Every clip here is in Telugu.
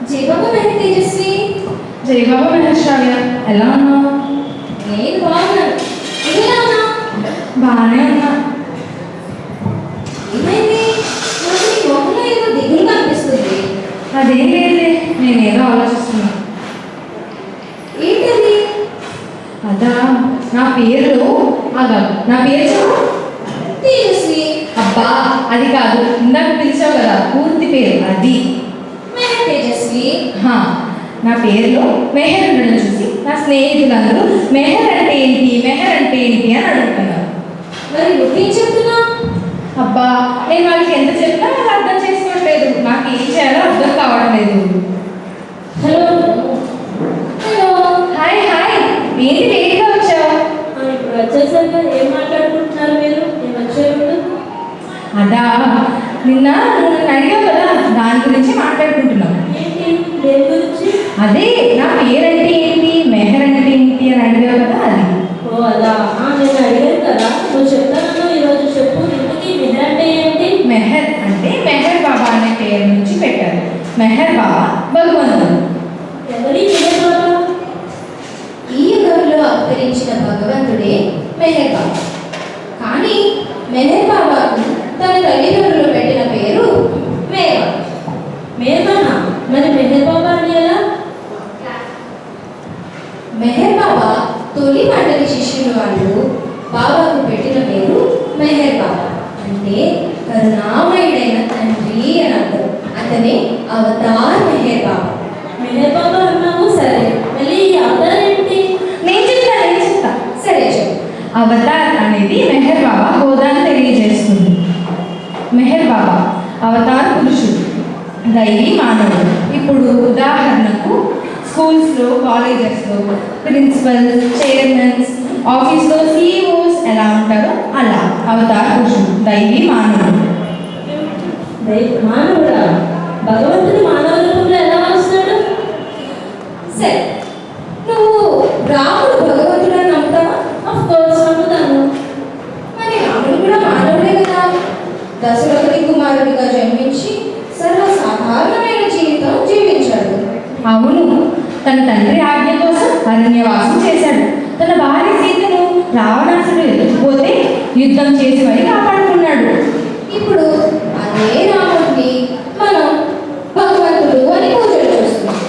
జై బాబా మెహర్ తేజస్వి. జై బాబా మెహర్ శ్రావ్య, ఎలా ఉన్నావు? నేను బాగున్నాను. నువ్వు ఎలా ఉన్నావు? బాగానే ఉన్నా. ఏమైంది? నాకు నీ మొహంలో ఏదో దిగులుగా అనిపిస్తుంది. అదేం లేదులే, నేనేదో ఆలోచిస్తున్నా. ఏంటది? అదా, నా పేరు నా పేరు చెప్పు. తేజస్వి. అబ్బా అది కాదు, ఇందాక పిలిచావు కదా పూర్తి పేరు, అది. మెహర్ తేజస్వి. నా పేరులో మెహర్ ఉండడం చూసి నా స్నేహితులందరూ మెహర్ అంటే ఏంటి మెహర్ అంటే ఏంటి అని అడుగుతున్నారు. మరి నువ్వేం చెప్తున్నావు? అబ్బా నేను వాళ్ళకి ఎంత చెప్పినా వాళ్ళు అర్థం చేసుకోవట్లేదు. నాకు ఏం చేయాలో అర్థం కావట్లేదు. Hello hello. హాయ్ హాయ్, ఏంటి లేట్గా వచ్చావు? ఇప్పుడు వచ్చేసరికి ఏం మాట్లాడుకుంటున్నారు మీరు? నేను వచ్చారు. అదా, నిన్న నువ్వు నన్ను అడిగావు కదా, దాని గురించి మాట్లాడుకుంటున్నాం. ఏంటి? దేని గురించి? అదే నా పేరంటే ఏంటి మెహర్ అంటే ఏంటి అని అడిగావు కదా, అది. ఓ అదా, నేను అడిగాను కదా, నువ్వు చెప్తాను. ఈరోజు చెప్పు, ఇంటికి మెహర్ అంటే ఏంటి? మెహర్ అంటే మెహర్ బాబా అనే పేరు నుంచి పెట్టారు. మెహర్ బాబా భగవంతుడు. ఎవరి మెహర్ బాబా? ఈ యుగంలో అవతరించిన భగవంతుడే మెహర్ బాబా. కానీ మెహర్ బాబాకు తన తల్లిదండ్రులు పెట్టిన పేరు మేర్. మేర్బానా? మరి మెహర్ బాబా అని ఎలా? మెహర్ బాబా తొలి మండలి శిష్యులు వాళ్ళు బాబాకు పెట్టిన పేరు మెహర్ బాబా. అంటే కరుణామయుడైన తండ్రి అని అర్థం. అతనే అవతార్ మెహర్ బాబా. మెహర్ బాబా అన్నావు సరే, మళ్ళీ ఈ అవతార్ ఏంటి? నేను చెప్తా. సరే చెప్పు. అవతార్ అనేది మెహర్ బాబా హోదాను తెలియజేస్తుంది. మెహర్ బాబా అవతార్ పురుషుడు, దైవీ మానవుడు. ఇప్పుడు ఉదాహరణకు స్కూల్స్లో కాలేజెస్లో ప్రిన్సిపల్ చైర్మన్స్ ఆఫీస్లో సిఇఓస్ ఎలా ఉంటారో అలా అవతార్ పురుషుడు దైవీ మానవుడు. మానవుడా? భగవంతుడు మానవ రూపంలో ఎలా వస్తాడు? సరే, నువ్వు రాముడు భగవంతుడు అని నమ్ముతావా? ఆఫ్ కోర్స్ నమ్ముతాను. మరి రాముడు కూడా మానవుడే కదా. దశరథుడి కుమారుడిగా జన్మించి సర్వసాధారణమైన జీవితం జీవించాడు. అవును, తన తండ్రి ఆజ్ఞ కోసం అరణ్యవాసం చేశాడు. తన భార్య సీతను రావణాసుడు ఎత్తుకుపోతే యుద్ధం చేసి మరి కాపాడుకున్నాడు. ఇప్పుడు అదే రాముడిని మనం భగవంతుడు అని పూజలు చేస్తున్నాం.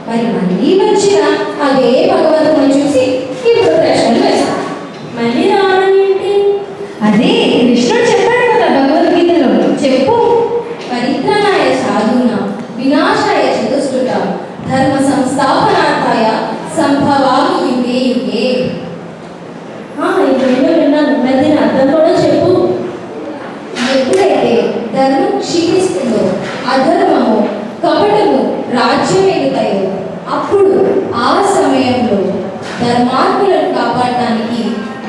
మరి మళ్ళీ వచ్చిన అదే భగవంతుని చూసి ఇప్పుడు ప్రశ్నలు వేస్తాం. మళ్ళీ రావడం ఏంటి? అదే కృష్ణుడు చెప్పాడు కదా భగవద్గీతలో. చెప్పు. పరిత్రాణాయ సాధూనాం వినాశాయ చతుష్కృతాం ధర్మ సంస్థాపనార్థాయ సంభవామి యుగే యుగే. ఇప్పుడు విన్నాను, మరి దీని అర్థం కూడా చెప్పు. ఎప్పుడైతే ధర్మం క్షీణిస్తుందో, అధర్మము కపటము రాజ్యమేలుతాయో, అప్పుడు ఆ సమయంలో ధర్మాత్ములను కాపాడటానికి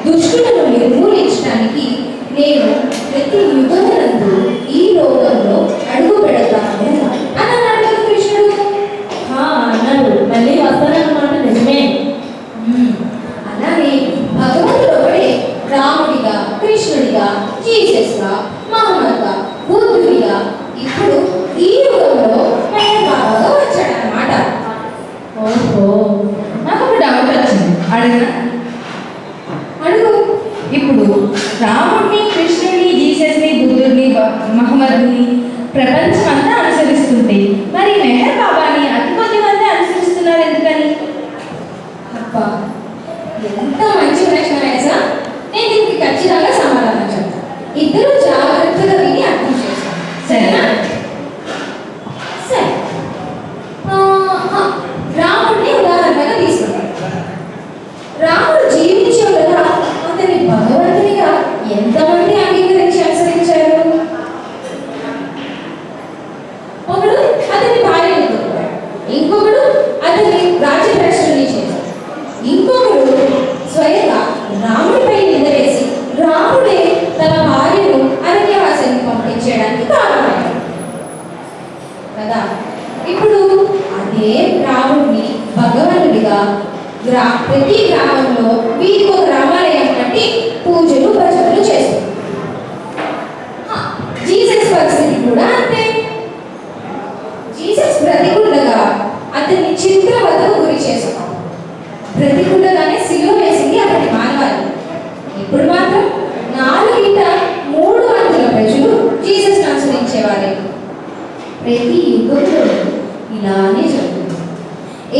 దుష్టులను నిర్మూలించడానికి నేను ప్రతి యుగమునందు ఈ లోకంలో అడుగు పెడతాను అని అన్నాడు కృష్ణుడు. అన్నాడు, మళ్ళీ వస్తారన్నమాట. నిజమే. అలానే భగవంతుడు ఒకడే రాముడిగా, కృష్ణుడిగా, జీసస్గా, మహమ్మద్గా, బుద్ధుడిగా ఇప్పుడు ఈ యుగంలో మెహర్ బాబాగా వచ్చాడనమాట. ఓహో, నాకు ఒక డౌట్ వచ్చింది, అడిగినా? అడుగు. ఇప్పుడు రాముడిని కృష్ణుడిని జీసస్ని బుద్ధుడిని మహమ్మద్ని ప్రపంచం అంతా అనుసరిస్తుంటే మరి మెహర్ బాబాని అతి కొద్ది మంది అనుసరిస్తున్నారు ఎందుకని? అబ్బా, ఎంత మంచి ప్రశ్న వేసా. నేను దీనికి ఖచ్చితంగా సమాధానం చెప్తాను. ఇద్దరు జాగ్రత్తగా విని అర్థం చేస్తాను, సరేనా? సరే, రాముడిని ఉదాహరణగా తీసుకుంటాం. రాముడు జీవించే కదా అతని భగవంతునిగా ఎంతమంది అంగీకరించి అనుసరించారు? ఒకడు అతని భార్యని కొట్టాడు, ఇంకొకడు అతని రాజ్యభ్రష్టుని చేశాడు, ఇంకొకడు స్వయంగా రాముడిపై నింద వేసి రాముడే తన భార్యను అరణ్యవాసానికి పంపించడానికి కారణమయ్యాడు కదా. ఇప్పుడు అదే రాముడిని భగవంతుడిగా ప్రతి గ్రామంలో వీధికి ఒక రామాలయం కట్టి పూజలు భజనలు చేస్తారు. జీసస్ పరిస్థితి కూడా అంతే. జీసస్ బ్రతికుండగా ఎదుర్కొండగానే సిలువ వేసింది అప్పటి మానవాళి. ఇప్పుడు మాత్రం 4,300 ప్రజలు జీసస్ అనుసరించేవారే. ప్రతి యుగంలో ఇలానే జరుగుతుంది.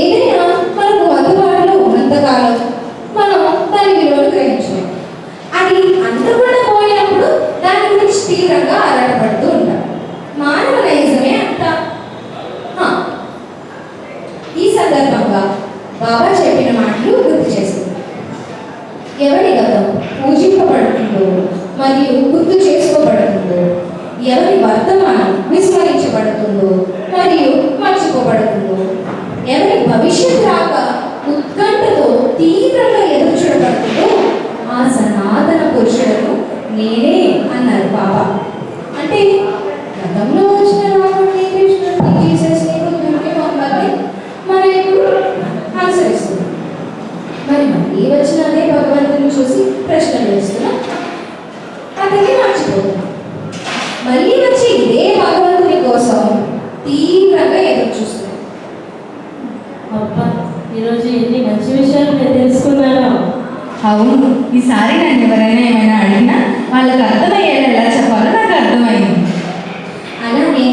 ఏదైనా మనకు అందుబాటులో ఉన్నంతకాలం మనం దాని విలువను గ్రహించలేం. అది అందకుండా పోయినప్పుడు దాని గురించి తీవ్రంగా ఆరాటపడుతూ ఉంటాం. మానవ నైజమే అంట. ఈ సందర్భంగా బాబా చెప్పిన మాటలు గుర్తు చేసుకుంటాం. ఎవరి గతం పూజింపబడుతుందో మరియు గుర్తు చేసుకోబడుతుందో, ఎవరి వర్తమానం విస్మరించబడుతుందో మరియు మర్చిపోబడుతుందో, ఎవరి భవిష్యత్ రాక ఉత్కంఠతో తీవ్రంగా ఎదురు చూడబడుతుందో ఆ సనాతన పురుషులను నేనే అన్నారు బాబా. అంటే గతంలో వచ్చిన రాముడిని, కృష్ణుడిని, జీసస్ని, బుద్ధుడిని, మహమ్మద్ని మనం ఇప్పుడు అనుసరిస్తున్నాం. మరి మళ్ళీ వచ్చిన అదే భగవంతుని చూసి ప్రశ్నలు వేస్తున్నాం, అతన్ని మర్చిపోతున్నాం. మళ్ళీ వచ్చి ఇదే భగవంతుని కోసం తీవ్రంగా ఎదురు చూస్తున్నాం. అబ్బా, ఈరోజు ఎన్ని మంచి విషయాలు నేను తెలుసుకున్నాను. అవును, ఈసారి నన్ను ఎవరైనా ఏమైనా అడిగినా వాళ్ళకి అర్థమయ్యేలా ఎలా చెప్పాలో నాకు అర్థమైంది. అలానే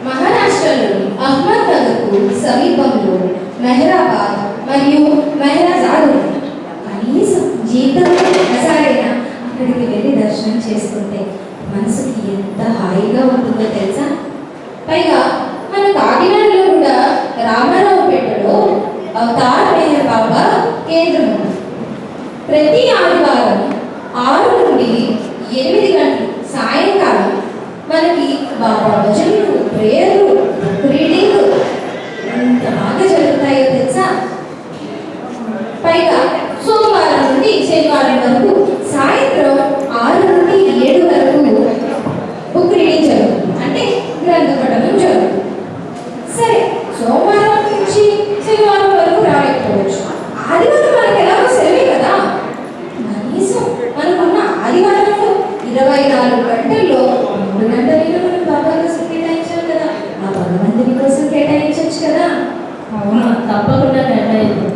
మహారాష్ట్రలోని అహ్మద్నగర్కు సమీపంలో మెహరాబాద్ మరియు మెహరాజాద్ ఉంది. కనీసం జీవితంలో ఒకసారైనా అక్కడికి వెళ్ళి దర్శనం చేసుకుంటే మనసుకి ఎంత హాయిగా ఉంటుందో తెలుసా. పైగా మన కాకినాడలో కూడా రామారావుపేటలో అవతార్ మెహర్ బాబా కేంద్రం ఉంది. ప్రతి ఆదివారం 6 నుండి 8 గంటలు సాయంకాలం మనకి బాబా భజనలు, ప్రేయర్లు, రీడింగ్ ఎంత బాగా జరుగుతాయో తెలుసా. పైగా సోమవారం నుండి శనివారం వరకు సాయంత్రం 6 నుండి 7 వరకు బుక్ రీడింగ్ జరుగుతుంది. అంటే గ్రంథ పఠనం జరుగుతుంది. సరే, సోమవారం నుంచి శనివారం వరకు రాలేకపోవచ్చు. ఆదివారం మనకి ఎలాగో సెలవే కదా. కనీసం మనకున్న ఆదివారంలో 24 గంటల్లో 3 గంటలైనా మనం బాబా కోసం కేటాయించాం కదా. ఆ భగవంతుని కోసం కేటాయించవచ్చు కదా. అవును, తప్పకుండా కేటాయించు.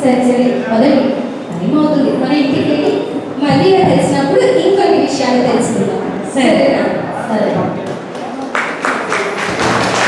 సరే సరే, మొదటి టైం అవుతుంది. మన ఇంటికి వెళ్ళి మళ్ళీ తెలిసినప్పుడు ఇంకొన్ని విషయాలు తెలుసుకుందాం. సరేనా? సరే.